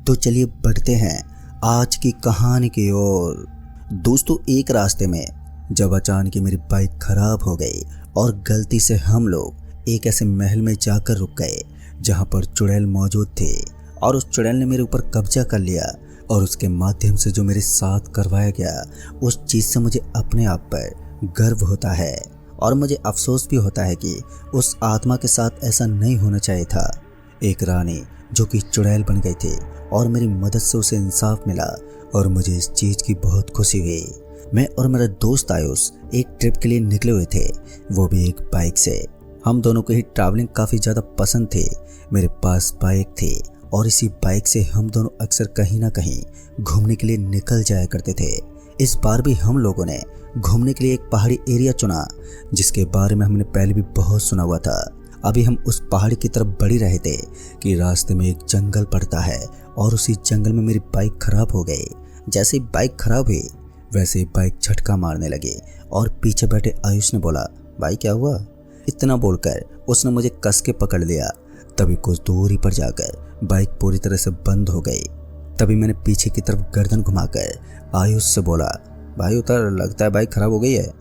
तो चलिए बढ़ते हैं आज की कहानी की ओर। दोस्तों, एक रास्ते में जब अचानक मेरी बाइक खराब हो गई और गलती से हम लोग एक ऐसे महल में जाकर रुक गए जहां पर चुड़ैल मौजूद थे और उस चुड़ैल ने मेरे ऊपर कब्जा कर लिया और उसके माध्यम से जो मेरे साथ करवाया गया उस चीज़ से मुझे अपने आप पर गर्व होता है और मुझे अफसोस भी होता है कि उस आत्मा के साथ ऐसा नहीं होना चाहिए था। एक रानी जो कि चुड़ैल बन गई थी और मेरी मदद से उसे इंसाफ मिला और मुझे इस चीज़ की बहुत खुशी हुई। मैं और मेरा दोस्त आयुष एक ट्रिप के लिए निकले हुए थे, वो भी एक बाइक से। हम दोनों को ही ट्रैवलिंग काफ़ी ज़्यादा पसंद थी। मेरे पास बाइक थी और इसी बाइक से हम दोनों अक्सर कहीं ना कहीं घूमने के लिए निकल जाया करते थे। इस बार भी हम लोगों ने घूमने के लिए एक पहाड़ी एरिया चुना जिसके बारे में हमने पहले भी बहुत सुना हुआ था। अभी हम उस पहाड़ी की तरफ बढ़ ही रहे थे कि रास्ते में एक जंगल पड़ता है और उसी जंगल में मेरी बाइक खराब हो गई। जैसे ही बाइक खराब हुई वैसे ही बाइक झटका मारने लगी और पीछे बैठे आयुष ने बोला, भाई क्या हुआ? इतना बोलकर उसने मुझे कस के पकड़ लिया। तभी कुछ दूरी पर जाकर बाइक पूरी तरह से बंद हो गई। तभी मैंने पीछे की तरफ गर्दन घुमाकर आयुष से बोला, भाई उतर, लगता है बाइक खराब हो गई है।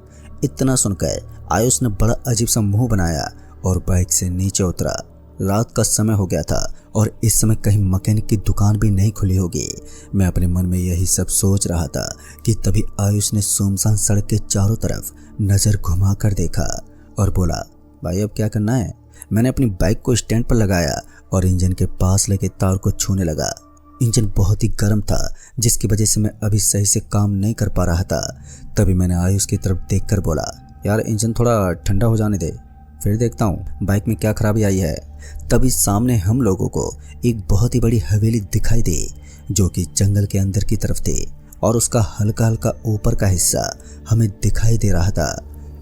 इतना सुनकर आयुष ने बड़ा अजीब सा मुंह बनाया और बाइक से नीचे उतरा। रात का समय हो गया था और इस समय कहीं मैकेनिक की दुकान भी नहीं खुली होगी। मैं अपने मन में यही सब सोच रहा था कि तभी आयुष ने सुनसान सड़क के चारों तरफ नज़र घुमा कर देखा और बोला, भाई अब क्या करना है? मैंने अपनी बाइक को स्टैंड पर लगाया और इंजन के पास लगे तार को छूने लगा। इंजन बहुत ही गर्म था जिसकी वजह से मैं अभी सही से काम नहीं कर पा रहा था। तभी मैंने आयुष की तरफ देखकर बोला, यार इंजन थोड़ा ठंडा हो जाने दे, फिर देखता हूँ बाइक में क्या खराबी आई है। तभी सामने हम लोगों को एक बहुत ही बड़ी हवेली दिखाई दी जो कि जंगल के अंदर की तरफ थी और उसका हल्का हल्का ऊपर का हिस्सा हमें दिखाई दे रहा था।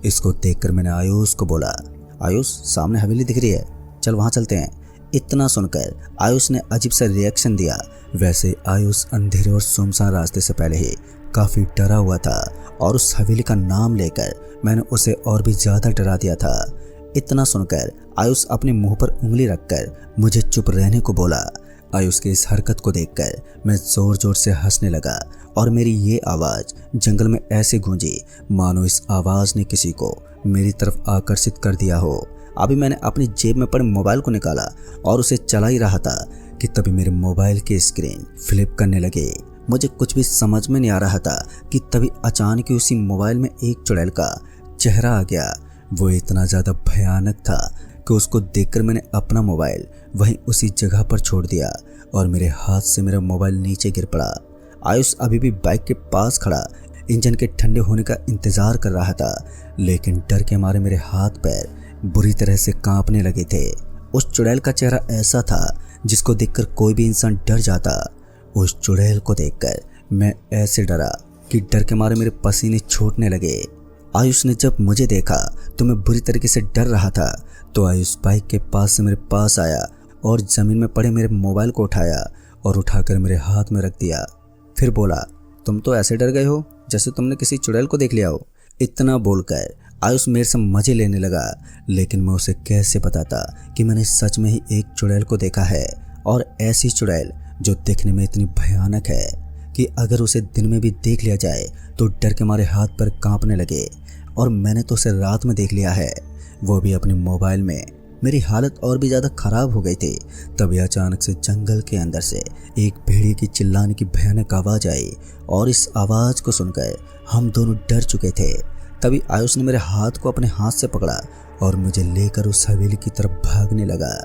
इसको देखकर मैंने आयुष को बोला, आयुष सामने हवेली दिख रही है, चल वहाँ चलते हैं। इतना सुनकर आयुष ने अजीब सा रिएक्शन दिया। वैसे आयुष अंधेरे और सुनसान रास्ते से पहले ही काफ़ी डरा हुआ था और उस हवेली का नाम लेकर मैंने उसे और भी ज़्यादा डरा दिया था। इतना सुनकर आयुष अपने मुंह पर उंगली रखकर मुझे चुप रहने को बोला। आयुष की इस हरकत को देखकर मैं जोर जोर से हंसने लगा और मेरी ये आवाज़ जंगल में ऐसे गूंजी मानो इस आवाज़ ने किसी को मेरी तरफ आकर्षित कर दिया हो। अभी मैंने अपनी जेब में पड़े मोबाइल को निकाला और उसे चला ही रहा था कि तभी मेरे मोबाइल की स्क्रीन फ्लिप करने लगे। मुझे कुछ भी समझ में नहीं आ रहा था कि तभी अचानक ही उसी मोबाइल में एक चुड़ैल का चेहरा आ गया। वो इतना ज़्यादा भयानक था कि उसको देखकर मैंने अपना मोबाइल वहीं उसी जगह पर छोड़ दिया और मेरे हाथ से मेरा मोबाइल नीचे गिर पड़ा। आयुष अभी भी बाइक के पास खड़ा इंजन के ठंडे होने का इंतज़ार कर रहा था, लेकिन डर के मारे मेरे हाथ पैर बुरी तरह से कांपने लगे थे। उस चुड़ैल का चेहरा ऐसा था जिसको देखकर कोई भी इंसान डर जाता। उस चुड़ैल को देखकर मैं ऐसे डरा कि डर के मारे मेरे पसीने छूटने लगे। आयुष ने जब मुझे देखा तो मैं बुरी तरीके से डर रहा था, तो आयुष बाइक के पास से मेरे पास आया और ज़मीन में पड़े मेरे मोबाइल को उठाया और उठाकर मेरे हाथ में रख दिया। फिर बोला, तुम तो ऐसे डर गए हो जैसे तुमने किसी चुड़ैल को देख लिया हो। इतना बोलकर आयुष मेरे से मज़े लेने लगा, लेकिन मैं उसे कैसे बताता कि मैंने सच में ही एक चुड़ैल को देखा है और ऐसी चुड़ैल जो देखने में इतनी भयानक है कि अगर उसे दिन में भी देख लिया जाए तो डर के मारे हाथ पर कांपने लगे। और मैंने तो उसे रात में देख लिया है, वो भी अपने मोबाइल में। मेरी हालत और भी ज़्यादा ख़राब हो गई थी। तभी अचानक से जंगल के अंदर से एक भेड़िए की चिल्लाने की भयानक आवाज़ आई और इस आवाज़ को सुनकर हम दोनों डर चुके थे। तभी आयुष ने मेरे हाथ को अपने हाथ से पकड़ा और मुझे लेकर उस हवेली की तरफ भागने लगा।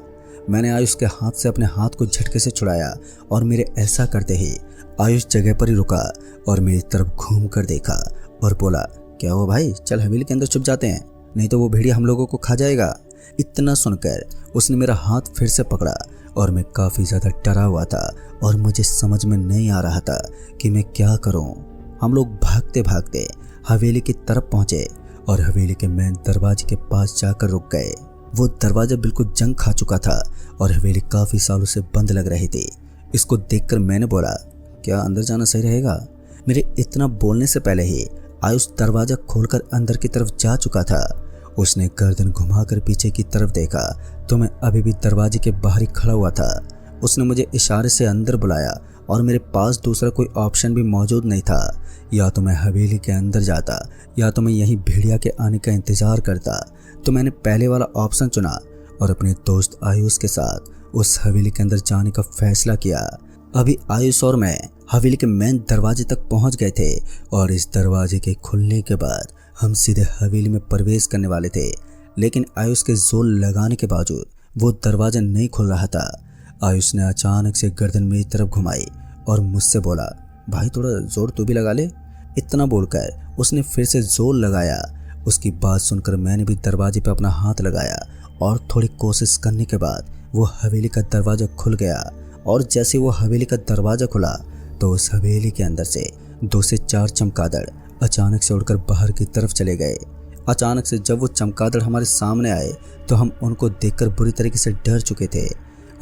मैंने आयुष के हाथ से अपने हाथ को झटके से छुड़ाया और मेरे ऐसा करते ही आयुष जगह पर ही रुका और मेरी तरफ घूम कर देखा और बोला, क्या हुआ भाई, चल हवेली के अंदर छुप जाते हैं, नहीं तो वो भेड़िया हम लोगों को खा जाएगा। इतना सुनकर उसने मेरा हाथ फिर से पकड़ा और मैं काफ़ी ज़्यादा डरा हुआ था और मुझे समझ में नहीं आ रहा था कि मैं क्या करूं। हम लोग भागते भागते हवेली की तरफ पहुंचे और हवेली के मेन दरवाजे के पास जाकर रुक गए। वो दरवाज़ा बिल्कुल जंग खा चुका था और हवेली काफ़ी सालों से बंद लग रही थी। इसको देखकर मैंने बोला, क्या अंदर जाना सही रहेगा? मेरे इतना बोलने से पहले ही आयुष दरवाज़ा खोलकर अंदर की तरफ जा चुका था। उसने गर्दन घुमाकर पीछे की तरफ देखा तो मैं अभी भी दरवाजे के बाहर ही खड़ा हुआ था। उसने मुझे इशारे से अंदर बुलाया और मेरे पास दूसरा कोई ऑप्शन भी मौजूद नहीं था। या तो मैं हवेली के अंदर जाता या तो मैं यहीं भेड़िया के आने का इंतज़ार करता। तो मैंने पहले वाला ऑप्शन चुना और अपने दोस्त आयुष के साथ उस हवेली के अंदर जाने का फैसला किया। अभी आयुष और मैं हवेली के मेन दरवाजे तक पहुंच गए थे और इस दरवाजे के खुलने के बाद हम सीधे हवेली में प्रवेश करने वाले थे, लेकिन आयुष के जोर लगाने के बावजूद वो दरवाजा नहीं खुल रहा था। आयुष ने अचानक से गर्दन मेरी तरफ घुमाई और मुझसे बोला, भाई थोड़ा जोर तू भी लगा ले। इतना बोलकर उसने फिर से जोर लगाया। उसकी बात सुनकर मैंने भी दरवाजे पर अपना हाथ लगाया और थोड़ी कोशिश करने के बाद वो हवेली का दरवाज़ा खुल गया। और जैसे वो हवेली का दरवाज़ा खुला तो उस हवेली के अंदर से 2 से 4 चमगादड़ अचानक से उड़कर बाहर की तरफ चले गए। अचानक से जब वो चमगादड़ हमारे सामने आए तो हम उनको देखकर बुरी तरीके से डर चुके थे।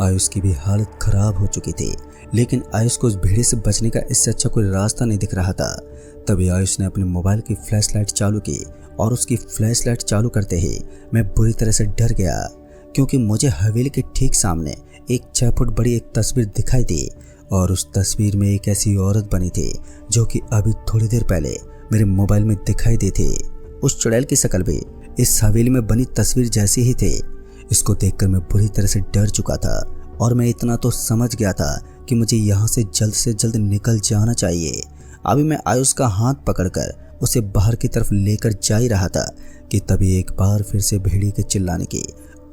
आयुष की भी हालत खराब हो चुकी थी, लेकिन आयुष को उस भीड़ से बचने का इससे अच्छा कोई रास्ता नहीं दिख रहा था। तभी आयुष ने अपने मोबाइल की फ्लैशलाइट चालू की और उसकी फ्लैशलाइट चालू करते ही मैं बुरी तरह से डर गया, क्योंकि मुझे हवेली के ठीक सामने एक 6 फुट बड़ी एक तस्वीर दिखाई दी और उस तस्वीर में एक ऐसी औरत बनी थी जो कि अभी थोड़ी देर पहले मेरे मोबाइल में दिखाई दी थी। उस चुड़ैल की शक्ल भी इस हवेली में बनी तस्वीर जैसी ही थी। इसको देखकर मैं बुरी तरह से डर चुका था और मैं इतना तो समझ गया था कि मुझे यहाँ से जल्द निकल जाना चाहिए। अभी मैं आयुष का हाथ पकड़कर उसे बाहर की तरफ लेकर जा ही रहा था कि तभी एक बार फिर से भेड़ी के चिल्लाने की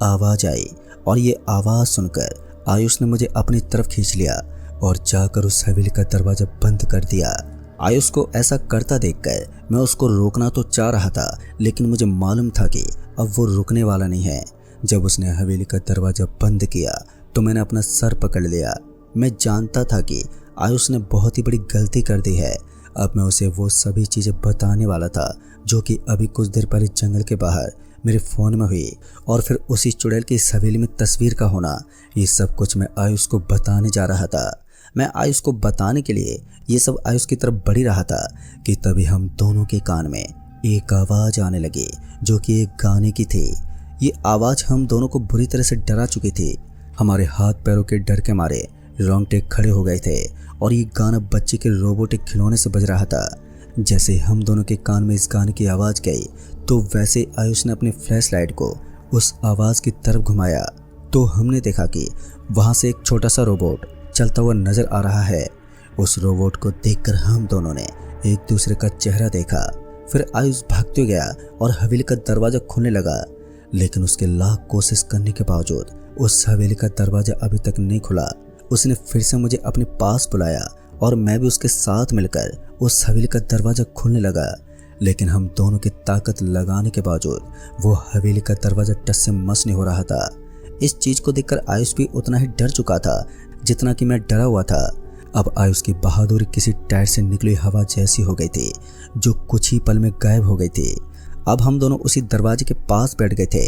आवाज़ आई और ये आवाज़ सुनकर आयुष ने मुझे अपनी तरफ खींच लिया और जाकर उस हवेली का दरवाज़ा बंद कर दिया। आयुष को ऐसा करता देखकर मैं उसको रोकना तो चाह रहा था, लेकिन मुझे मालूम था कि अब वो रुकने वाला नहीं है। जब उसने हवेली का दरवाज़ा बंद किया तो मैंने अपना सर पकड़ लिया। मैं जानता था कि आयुष ने बहुत ही बड़ी गलती कर दी है। अब मैं उसे वो सभी चीज़ें बताने वाला था जो कि अभी कुछ देर पहले जंगल के बाहर मेरे फ़ोन में हुई, और फिर उसी चुड़ैल की इस हवेली में तस्वीर का होना। ये सब कुछ मैं आयुष को बताने जा रहा था। मैं आयुष को बताने के लिए ये सब आयुष की तरफ बढ़ी रहा था कि तभी हम दोनों के कान में एक आवाज़ आने लगी जो कि एक गाने की थी। ये आवाज़ हम दोनों को बुरी तरह से डरा चुकी थी। हमारे हाथ पैरों के डर के मारे रोंगटे खड़े हो गए थे और ये गाना बच्चे के रोबोटिक खिलौने से बज रहा था। जैसे हम दोनों के कान में इस गाने की आवाज़ गई तो वैसे आयुष ने अपनी फ्लैश लाइट को उस आवाज़ की तरफ घुमाया तो हमने देखा कि वहाँ से एक छोटा सा रोबोट चलता हुआ नज़र आ रहा है। उस रोबोट को देखकर हम दोनों ने एक दूसरे का चेहरा देखा। फिर आयुष भागते गया और हवेली का दरवाज़ा खुलने लगा, लेकिन उसके लाख कोशिश करने के बावजूद उस हवेली का दरवाज़ा अभी तक नहीं खुला। उसने फिर से मुझे अपने पास बुलाया और मैं भी उसके साथ मिलकर उस हवेली का दरवाज़ा खोलने लगा, लेकिन हम दोनों की ताकत लगाने के बावजूद वो हवेली का दरवाज़ा टस से मस नहीं हो रहा था। इस चीज़ को देखकर आयुष भी उतना ही डर चुका था जितना कि मैं डरा हुआ था। अब आयुष की बहादुरी किसी टायर से निकली हवा जैसी हो गई थी जो कुछ ही पल में गायब हो गई थी। अब हम दोनों उसी दरवाजे के पास बैठ गए थे।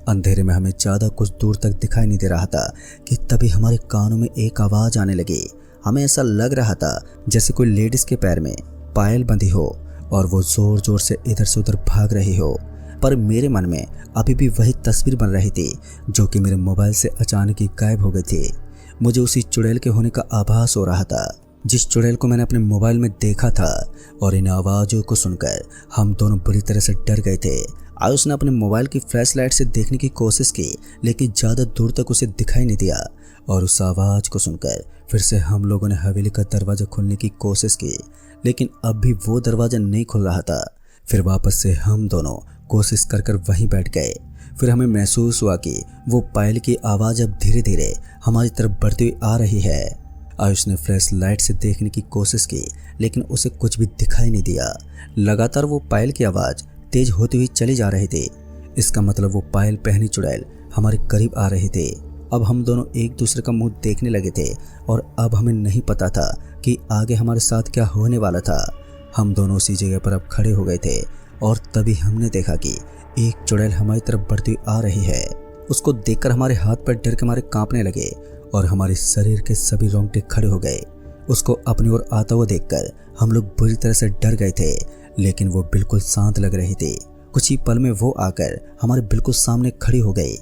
अंधेरे में हमें ज़्यादा कुछ दूर तक दिखाई नहीं दे रहा था कि तभी हमारे कानों में एक आवाज़ आने लगी। हमें ऐसा लग रहा था जैसे कोई लेडीज़ के पैर में पायल बंधी हो और वो ज़ोर ज़ोर से इधर से उधर भाग रही हो। पर मेरे मन में अभी भी वही तस्वीर बन रही थी जो कि मेरे मोबाइल से अचानक ही गायब हो गई थी। मुझे उसी चुड़ैल के होने का आभास हो रहा था जिस चुड़ैल को मैंने अपने मोबाइल में देखा था, और इन आवाज़ों को सुनकर हम दोनों बुरी तरह से डर गए थे। आयुष ने अपने मोबाइल की फ्लैशलाइट से देखने की कोशिश की, लेकिन ज़्यादा दूर तक उसे दिखाई नहीं दिया। और उस आवाज़ को सुनकर फिर से हम लोगों ने हवेली का दरवाज़ा खोलने की कोशिश की, लेकिन अब भी वो दरवाज़ा नहीं खुल रहा था। फिर वापस से हम दोनों कोशिश कर वहीं बैठ गए। फिर हमें महसूस हुआ कि वो पायल की आवाज़ अब धीरे धीरे हमारी तरफ बढ़ती हुई आ रही है। आयुष ने फ्लैश लाइट से देखने की कोशिश की, लेकिन उसे कुछ भी दिखाई नहीं दिया। लगातार वो पायल की आवाज़ तेज होती हुई चली जा रही थी। इसका मतलब वो पायल पहनी चुड़ैल हमारे करीब आ रही थी। अब हम दोनों एक दूसरे का मुंह देखने लगे थे और अब हमें नहीं पता था कि आगे हमारे साथ क्या होने वाला था। हम दोनों उसी जगह पर अब खड़े हो गए थे और तभी हमने देखा कि एक चुड़ैल हमारी तरफ बढ़ती हुई आ रही है। उसको देखकर हमारे हाथ पैर डर के मारे कांपने लगे और हमारे शरीर के सभी रोंगटे खड़े हो गए। उसको अपनी ओर आता हुआ देखकर हम लोग बुरी तरह से डर गए थे, लेकिन वो बिल्कुल शांत लग रही थी। कुछ ही पल में वो आकर हमारे बिल्कुल सामने खड़ी हो गई।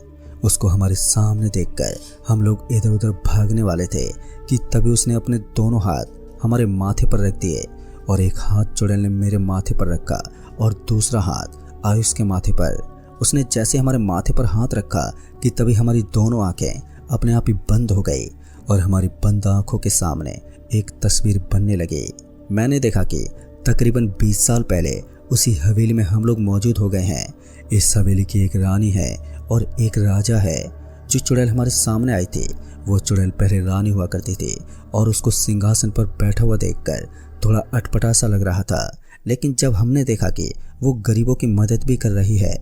उसको हमारे सामने देखकर हम लोग इधर उधर भागने वाले थे कि तभी उसने अपने दोनों हाथ हमारे माथे पर रख दिए और एक हाथ चुड़ैल ने मेरे माथे पर रखा और दूसरा हाथ आयुष के माथे पर। उसने जैसे हमारे माथे पर हाथ रखा कि तभी हमारी दोनों आंखें अपने आप ही बंद हो गई और हमारी बंद आंखों के सामने एक तस्वीर बनने लगी। मैंने देखा कि तकरीबन 20 साल पहले उसी हवेली में हम लोग मौजूद हो गए हैं। इस हवेली की एक रानी है और एक राजा है। जो चुड़ैल हमारे सामने आई थी वो चुड़ैल पहले रानी हुआ करती थी और उसको सिंहासन पर बैठा हुआ देखकर थोड़ा अटपटा सा लग रहा था, लेकिन जब हमने देखा कि वो गरीबों की मदद भी कर रही है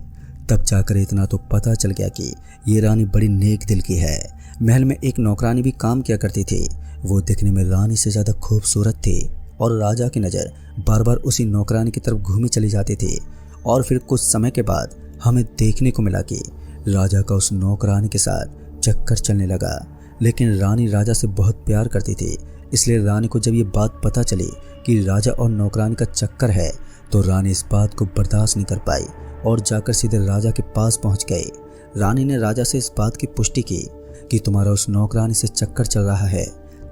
तब जाकर इतना तो पता चल गया कि ये रानी बड़ी नेक दिल की है। महल में एक नौकरानी भी काम किया करती थी। वो दिखने में रानी से ज़्यादा खूबसूरत थी और राजा की नज़र बार बार उसी नौकरानी की तरफ घूमी चली जाती थी। और फिर कुछ समय के बाद हमें देखने को मिला कि राजा का उस नौकरानी के साथ चक्कर चलने लगा। लेकिन रानी राजा से बहुत प्यार करती थी, इसलिए रानी को जब ये बात पता चली कि राजा और नौकरानी का चक्कर है तो रानी इस बात को बर्दाश्त नहीं कर पाई और जाकर सीधे राजा के पास पहुंच गई। रानी ने राजा से इस बात की पुष्टि की कि तुम्हारा उस नौकरानी से चक्कर चल रहा है।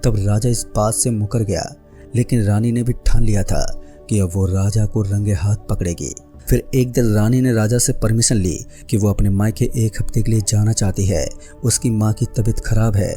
तब राजा इस बात से मुकर गया, लेकिन रानी ने भी ठान लिया था कि अब वो राजा को रंगे हाथ पकड़ेगी। फिर एक दिन रानी ने राजा से परमिशन ली कि वो अपने मायके 1 हफ्ते के लिए जाना चाहती है। उसकी माँ की तबीयत खराब है।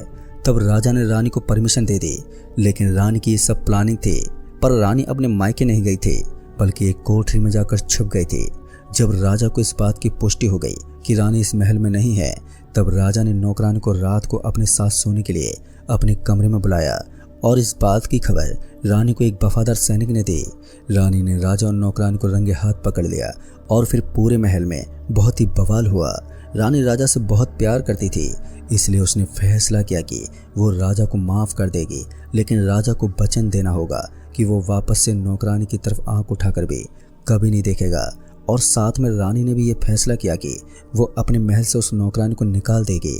तब राजा ने रानी को परमिशन दे दी, लेकिन रानी की ये सब प्लानिंग थी। पर रानी अपने मायके नहीं गई थी बल्कि एक कोठरी में जाकर छुप गई थी। जब राजा को इस बात की पुष्टि हो गई कि रानी इस महल में नहीं है तब राजा ने नौकरानी को रात को अपने साथ सोने के लिए अपने कमरे में बुलाया और इस बात की खबर रानी को एक वफादार सैनिक ने दी। रानी ने राजा और नौकरानी को रंगे हाथ पकड़ लिया और फिर पूरे महल में बहुत ही बवाल हुआ। रानी राजा से बहुत प्यार करती थी, इसलिए उसने फैसला किया कि वो राजा को माफ़ कर देगी, लेकिन राजा को वचन देना होगा कि वो वापस से नौकरानी की तरफ आंख उठाकर भी कभी नहीं देखेगा। और साथ में रानी ने भी ये फैसला किया कि वो अपने महल से उस नौकरानी को निकाल देगी।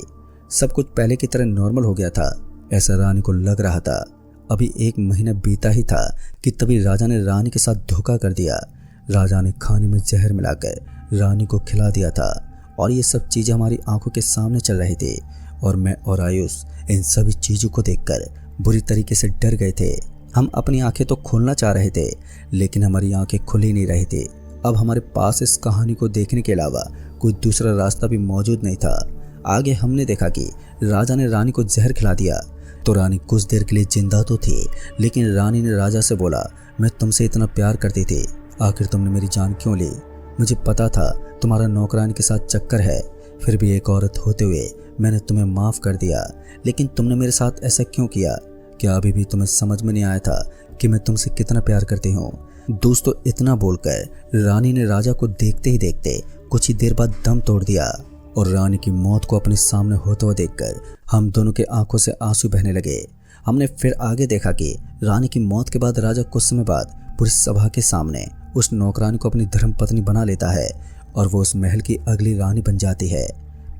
सब कुछ पहले की तरह नॉर्मल हो गया था, ऐसा रानी को लग रहा था। अभी 1 महीना बीता ही था कि तभी राजा ने रानी के साथ धोखा कर दिया। राजा ने खाने में जहर मिलाकर रानी को खिला दिया था और ये सब चीज़ें हमारी आंखों के सामने चल रही थी और मैं और आयुष इन सभी चीज़ों को देखकर बुरी तरीके से डर गए थे। हम अपनी आंखें तो खोलना चाह रहे थे, लेकिन हमारी आंखें खुल ही नहीं रही थी। अब हमारे पास इस कहानी को देखने के अलावा कोई दूसरा रास्ता भी मौजूद नहीं था। आगे हमने देखा कि राजा ने रानी को जहर खिला दिया तो रानी कुछ देर के लिए जिंदा तो थी, लेकिन रानी ने राजा से बोला, मैं तुमसे इतना प्यार करती थी, आखिर तुमने मेरी जान क्यों ली? मुझे पता था तुम्हारा नौकरानी के साथ चक्कर है, फिर भी एक औरत होते हुए मैंने तुम्हें माफ़ कर दिया, लेकिन तुमने मेरे साथ ऐसा क्यों किया? क्या अभी भी तुम्हें समझ में नहीं आया था कि मैं तुमसे कितना प्यार करती हूँ? दोस्तों, इतना बोलकर रानी ने राजा को देखते ही देखते कुछ ही देर बाद दम तोड़ दिया और रानी की मौत को अपने सामने होते हुए देखकर हम दोनों के आंखों से आंसू बहने लगे। हमने फिर आगे देखा कि रानी की मौत के बाद राजा कुछ समय बाद पूरी सभा के सामने उस नौकरानी को अपनी धर्मपत्नी बना लेता है और वो उस महल की अगली रानी बन जाती है।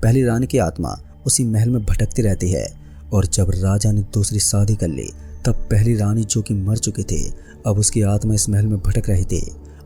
पहली रानी की आत्मा उसी महल में भटकती रहती है और जब राजा ने दूसरी शादी कर ली तब पहली रानी जो कि मर चुकी थी अब उसकी आत्मा इस महल में भटक रही थी।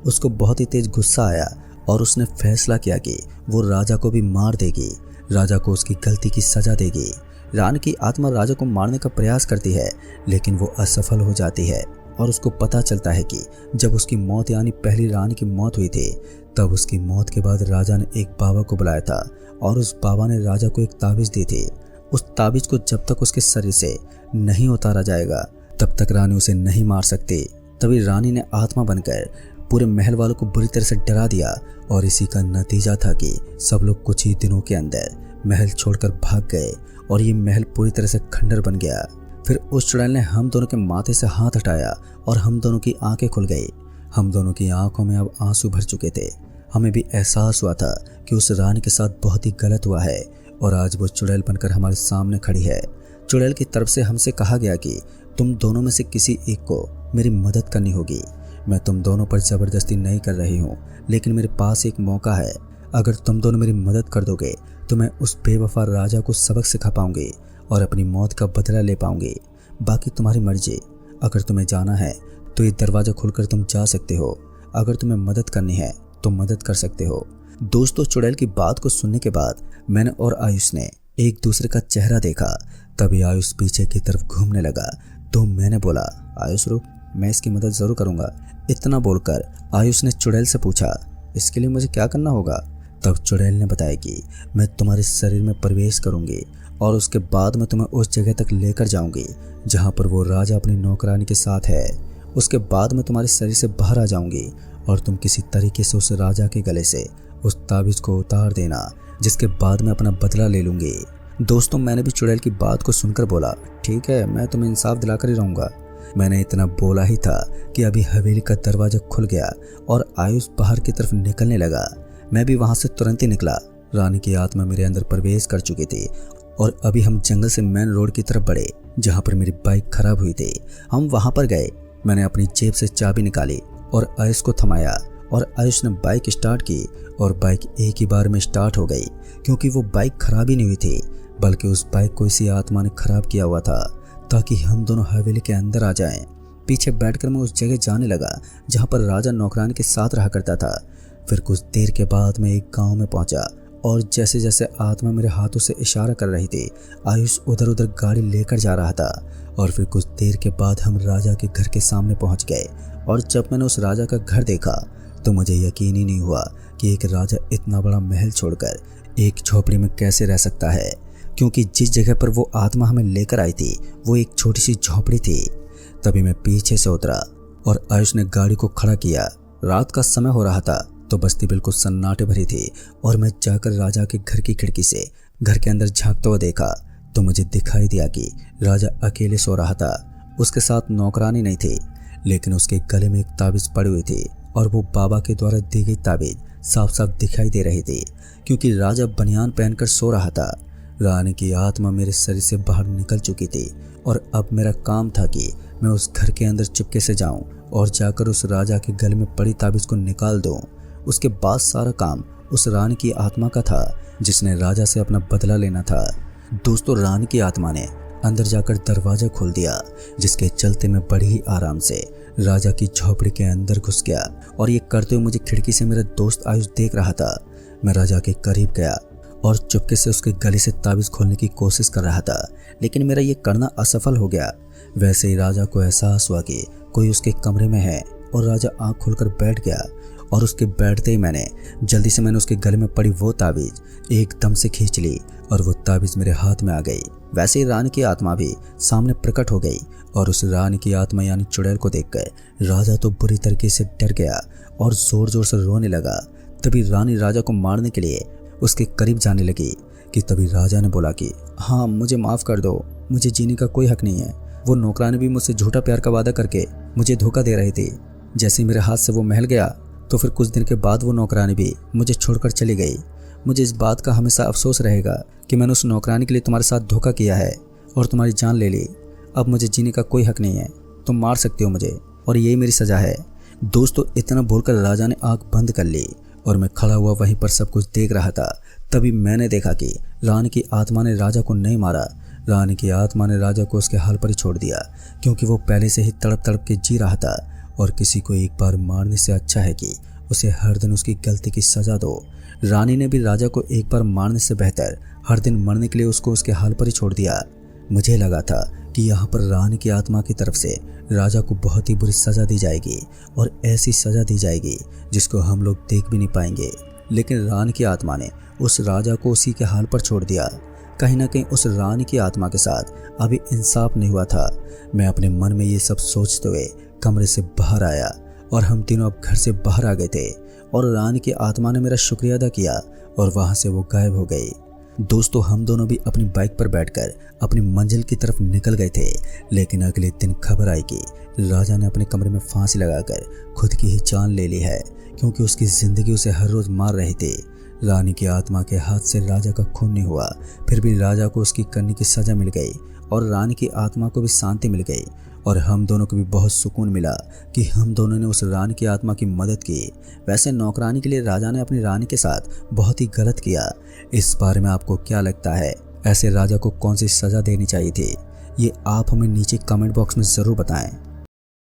उसको बहुत ही तेज गुस्सा आया और उसने फैसला किया कि वो राजा को भी मार देगी, राजा को उसकी गलती की सजा देगी। रानी की आत्मा राजा को मारने का प्रयास करती है, लेकिन वो असफल हो जाती है और उसको पता चलता है कि जब उसकी मौत यानी पहली रानी की मौत हुई थी तब उसकी मौत के बाद राजा ने एक बाबा को बुलाया था और उस बाबा ने राजा को एक ताबीज़ दी थी। उस ताबीज़ को जब तक उसके शरीर से नहीं उतारा जाएगा तब तक रानी उसे नहीं मार सकती। तभी रानी ने आत्मा बनकर पूरे महल वालों को बुरी तरह से डरा दिया और इसी का नतीजा था कि सब लोग कुछ ही दिनों के अंदर महल छोड़कर भाग गए और ये महल पूरी तरह से खंडर बन गया। फिर उस चुड़ैल ने हम दोनों के माथे से हाथ हटाया और हम दोनों की आंखें खुल गई। हम दोनों की आंखों में अब आंसू भर चुके थे। हमें भी एहसास हुआ था कि उस रानी के साथ बहुत ही गलत हुआ है और आज वो चुड़ैल बनकर हमारे सामने खड़ी है। चुड़ैल की तरफ से हमसे कहा गया कि तुम दोनों में से किसी एक को मेरी मदद करनी होगी। मैं तुम दोनों पर ज़बरदस्ती नहीं कर रही हूँ, लेकिन मेरे पास एक मौका है। अगर तुम दोनों मेरी मदद कर दोगे तो मैं उस बेवफा राजा को सबक सिखा पाऊंगी और अपनी मौत का बदला ले पाऊंगी। बाकी तुम्हारी मर्जी। अगर तुम्हें जाना है तो ये दरवाज़ा खोलकर तुम जा सकते हो। अगर तुम्हें मदद करनी है तो मदद कर सकते हो। दोस्तों चुड़ैल की बात को सुनने के बाद मैंने और आयुष ने एक दूसरे का चेहरा देखा। तभी आयुष पीछे की तरफ घूमने लगा तो मैंने बोला, आयुष रुक, मैं इसकी मदद जरूर करूंगा। इतना बोलकर आयुष ने चुड़ैल से पूछा, इसके लिए मुझे क्या करना होगा? तब चुड़ैल ने बताया कि मैं तुम्हारे शरीर में प्रवेश करूंगी और उसके बाद मैं तुम्हें उस जगह तक लेकर जाऊंगी जहां पर वो राजा अपनी नौकरानी के साथ है। उसके बाद मैं तुम्हारे शरीर से बाहर आ जाऊंगी और तुम किसी तरीके से उस राजा के गले से उस ताबीज को उतार देना, जिसके बाद मैं अपना बदला ले लूंगी। दोस्तों मैंने भी चुड़ैल की बात को सुनकर बोला, ठीक है, मैं तुम्हें इंसाफ दिलाकर ही रहूंगा। मैंने इतना बोला ही था कि अभी हवेली का दरवाजा खुल गया और आयुष बाहर की तरफ निकलने लगा। मैं भी वहां से तुरंत ही निकला। रानी की आत्मा मेरे अंदर प्रवेश कर चुकी थी और अभी हम जंगल से मेन रोड की तरफ बढ़े जहां पर मेरी बाइक खराब हुई थी। हम वहां पर गए। मैंने अपनी जेब से चाबी निकाली और आयुष को थमाया और आयुष ने बाइक स्टार्ट की और बाइक एक ही बार में स्टार्ट हो गई, क्योंकि वो बाइक खराब ही नहीं हुई थी बल्कि उस बाइक को इसी आत्मा ने खराब किया हुआ था ताकि हम दोनों हवेली के अंदर आ जाएं। पीछे बैठकर मैं उस जगह जाने लगा जहां पर राजा नौकरानी के साथ रहा करता था। फिर कुछ देर के बाद मैं एक गांव में पहुंचा और जैसे जैसे आत्मा मेरे हाथों से इशारा कर रही थी, आयुष उधर उधर गाड़ी लेकर जा रहा था। और फिर कुछ देर के बाद हम राजा के घर के सामने पहुंच गए और जब मैंने उस राजा का घर देखा तो मुझे यकीन ही नहीं हुआ कि एक राजा इतना बड़ा महल छोड़कर एक झोपड़ी में कैसे रह सकता है, क्योंकि जिस जगह पर वो आत्मा हमें लेकर आई थी वो एक छोटी सी झोपड़ी थी। तभी मैं पीछे से उतरा और आयुष ने गाड़ी को खड़ा किया। रात का समय हो रहा था तो बस्ती बिल्कुल सन्नाटे भरी थी और मैं जाकर राजा के घर की खिड़की से घर के अंदर झांकता हुआ देखा तो मुझे दिखाई दिया कि राजा अकेले सो रहा था। उसके साथ नौकरानी नहीं थी, लेकिन उसके गले में एक ताबीज पड़ी हुई थी और वो बाबा के द्वारा दी गई ताबीज साफ साफ दिखाई दे रही थी, क्योंकि राजा बनियान पहनकर सो रहा था। रानी की आत्मा मेरे शरीर से बाहर निकल चुकी थी और अब मेरा काम था कि मैं उस घर के अंदर चुपके से जाऊं और जाकर उस राजा के गले में पड़ी ताबीज को निकाल दूं। उसके बाद सारा काम उस रानी की आत्मा का था जिसने राजा से अपना बदला लेना था। दोस्तों रानी की आत्मा ने अंदर जाकर दरवाजा खोल दिया, जिसके चलते मैं बड़ी ही आराम से राजा की झोपड़ी के अंदर घुस गया और ये करते हुए मुझे खिड़की से मेरा दोस्त आयुष देख रहा था। मैं राजा के करीब गया और चुपके से उसके गले से ताबीज खोलने की कोशिश कर रहा था, लेकिन मेरा ये करना असफल हो गया। वैसे ही राजा को एहसास हुआ कि कोई उसके कमरे में है और राजा आंख खोलकर बैठ गया और उसके बैठते ही मैंने उसके गले में पड़ी वो ताबीज एकदम से खींच ली और वो ताबीज मेरे हाथ में आ गई। वैसे ही रानी की आत्मा भी सामने प्रकट हो गई और उस रानी की आत्मा यानी चुड़ैल को देखकर राजा तो बुरी तरीके से डर गया और जोर जोर से रोने लगा। तभी रानी राजा को मारने के लिए उसके करीब जाने लगी कि तभी राजा ने बोला कि हाँ, मुझे माफ़ कर दो, मुझे जीने का कोई हक नहीं है। वो नौकरानी भी मुझसे झूठा प्यार का वादा करके मुझे धोखा दे रही थी। जैसे ही मेरे हाथ से वो महल गया तो फिर कुछ दिन के बाद वो नौकरानी भी मुझे छोड़कर चली गई। मुझे इस बात का हमेशा अफसोस रहेगा कि मैंने उस नौकरानी के लिए तुम्हारे साथ धोखा किया है और तुम्हारी जान ले ली। अब मुझे जीने का कोई हक नहीं है, तुम मार सकते हो मुझे और यही मेरी सज़ा है। दोस्तों इतना बोलकर राजा ने आंख बंद कर ली और मैं खड़ा हुआ वहीं पर सब कुछ देख रहा था। तभी मैंने देखा कि रानी की आत्मा ने राजा को नहीं मारा। रानी की आत्मा ने राजा को उसके हाल पर ही छोड़ दिया, क्योंकि वो पहले से ही तड़प तड़प के जी रहा था और किसी को एक बार मारने से अच्छा है कि उसे हर दिन उसकी गलती की सज़ा दो। रानी ने भी राजा को एक बार मारने से बेहतर हर दिन मरने के लिए उसको उसके हाल पर ही छोड़ दिया। मुझे लगा था कि यहाँ पर रानी की आत्मा की तरफ से राजा को बहुत ही बुरी सज़ा दी जाएगी और ऐसी सज़ा दी जाएगी जिसको हम लोग देख भी नहीं पाएंगे, लेकिन रानी की आत्मा ने उस राजा को उसी के हाल पर छोड़ दिया। कहीं ना कहीं उस रानी की आत्मा के साथ अभी इंसाफ नहीं हुआ था। मैं अपने मन में ये सब सोचते हुए कमरे से बाहर आया और हम तीनों अब घर से बाहर आ गए थे और रानी की आत्मा ने मेरा शुक्रिया अदा किया और वहां से वो गायब हो गई। दोस्तों हम दोनों भी अपनी बाइक पर बैठकर अपनी मंजिल की तरफ निकल गए थे, लेकिन अगले दिन खबर आई कि राजा ने अपने कमरे में फांसी लगाकर खुद की ही जान ले ली है, क्योंकि उसकी जिंदगी उसे हर रोज मार रही थी। रानी की आत्मा के हाथ से राजा का खून नहीं हुआ, फिर भी राजा को उसकी करने की सजा मिल गई और रानी की आत्मा को भी शांति मिल गई और हम दोनों को भी बहुत सुकून मिला कि हम दोनों ने उस रानी की आत्मा की मदद की। वैसे नौकरानी के लिए राजा ने अपनी रानी के साथ बहुत ही गलत किया। इस बारे में आपको क्या लगता है? ऐसे राजा को कौन सी सज़ा देनी चाहिए थी? ये आप हमें नीचे कमेंट बॉक्स में ज़रूर बताएं।